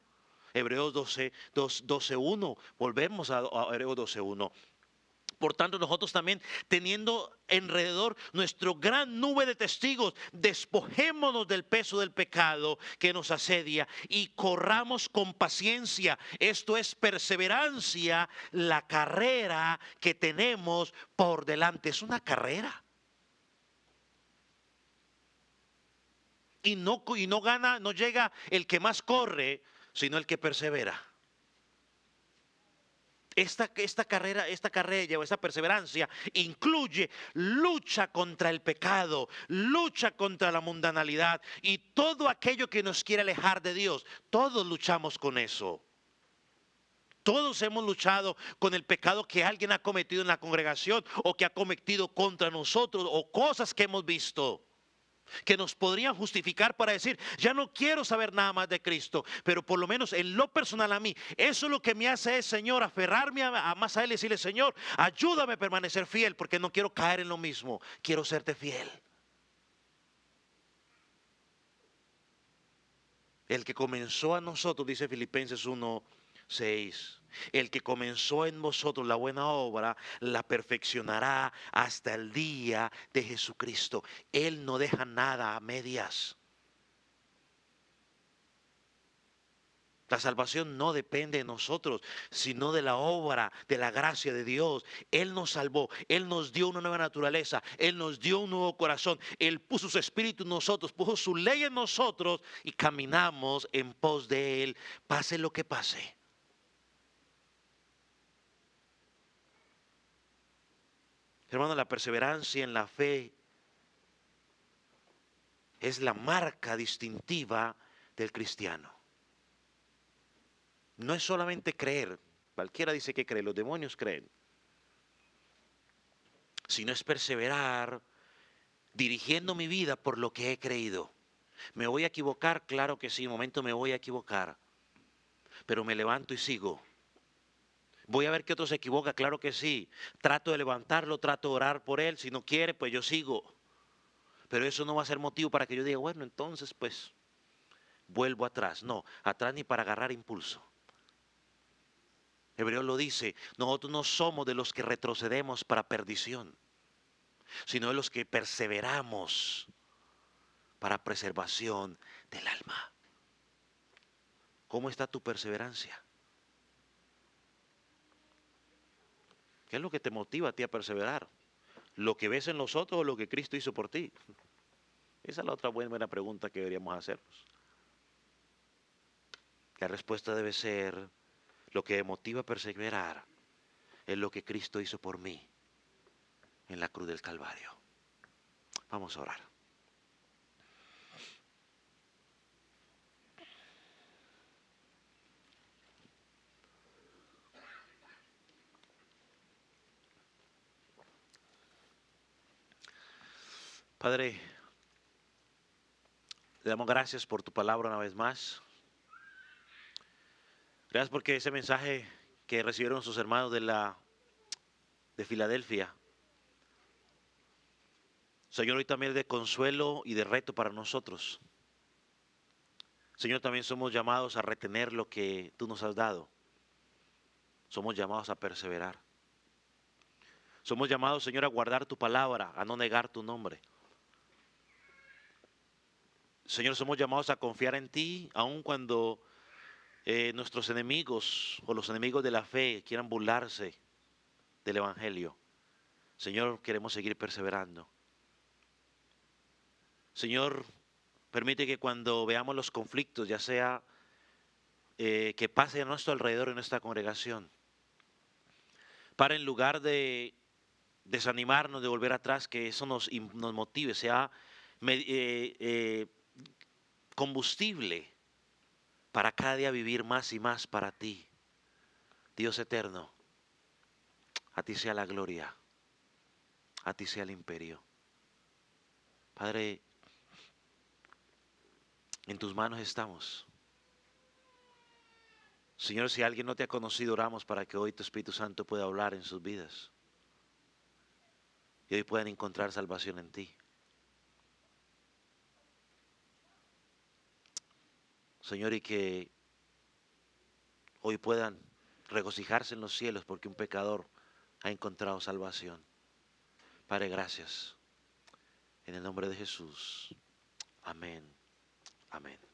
Speaker 2: Hebreos 12:1, volvemos a Hebreos 12:1. Por tanto, nosotros también, teniendo alrededor nuestra gran nube de testigos, despojémonos del peso del pecado que nos asedia y corramos con paciencia, esto es perseverancia, la carrera que tenemos por delante. Es una carrera. Y no gana, no llega el que más corre, sino el que persevera. Esta carrera o esta perseverancia incluye lucha contra el pecado, lucha contra la mundanalidad y todo aquello que nos quiere alejar de Dios. Todos luchamos con eso. Todos hemos luchado con el pecado que alguien ha cometido en la congregación o que ha cometido contra nosotros o cosas que hemos visto que nos podrían justificar para decir, ya no quiero saber nada más de Cristo, pero por lo menos en lo personal a mí, eso es lo que me hace es, Señor, aferrarme más a Él y decirle, Señor, ayúdame a permanecer fiel, porque no quiero caer en lo mismo, quiero serte fiel. El que comenzó a nosotros, dice Filipenses 1:6, el que comenzó en vosotros la buena obra, la perfeccionará hasta el día de Jesucristo. Él no deja nada a medias. La salvación no depende de nosotros, sino de la obra, de la gracia de Dios. Él nos salvó, Él nos dio una nueva naturaleza, Él nos dio un nuevo corazón, Él puso su espíritu en nosotros, puso su ley en nosotros y caminamos en pos de Él, pase lo que pase. Hermano, la perseverancia en la fe es la marca distintiva del cristiano. No es solamente creer, cualquiera dice que cree, los demonios creen, sino es perseverar dirigiendo mi vida por lo que he creído. ¿Me voy a equivocar? Claro que sí, en un momento me voy a equivocar, pero me levanto y sigo. Voy a ver que otro se equivoca, claro que sí. Trato de levantarlo, trato de orar por él. Si no quiere, pues yo sigo. Pero eso no va a ser motivo para que yo diga, bueno, entonces pues vuelvo atrás. No, atrás ni para agarrar impulso. Hebreo lo dice, nosotros no somos de los que retrocedemos para perdición, sino de los que perseveramos para preservación del alma. ¿Cómo está tu perseverancia? ¿Qué es lo que te motiva a ti a perseverar? ¿Lo que ves en los otros o lo que Cristo hizo por ti? Esa es la otra buena pregunta que deberíamos hacernos. La respuesta debe ser, lo que me motiva a perseverar es lo que Cristo hizo por mí en la cruz del Calvario. Vamos a orar. Padre, le damos gracias por tu palabra una vez más. Gracias porque ese mensaje que recibieron sus hermanos de Filadelfia, Señor, hoy también es de consuelo y de reto para nosotros. Señor, también somos llamados a retener lo que tú nos has dado. Somos llamados a perseverar. Somos llamados, Señor, a guardar tu palabra, a no negar tu nombre. Señor, somos llamados a confiar en ti, aun cuando nuestros enemigos o los enemigos de la fe quieran burlarse del Evangelio. Señor, queremos seguir perseverando. Señor, permite que cuando veamos los conflictos, ya sea que pase a nuestro alrededor en nuestra congregación, para en lugar de desanimarnos, de volver atrás, que eso nos motive, sea combustible para cada día vivir más y más para ti. Dios eterno, a ti sea la gloria, a ti sea el imperio. Padre, en tus manos estamos. Señor, si alguien no te ha conocido, oramos para que hoy tu Espíritu Santo pueda hablar en sus vidas y hoy puedan encontrar salvación en ti. Señor, y que hoy puedan regocijarse en los cielos porque un pecador ha encontrado salvación. Padre, gracias. En el nombre de Jesús. Amén. Amén.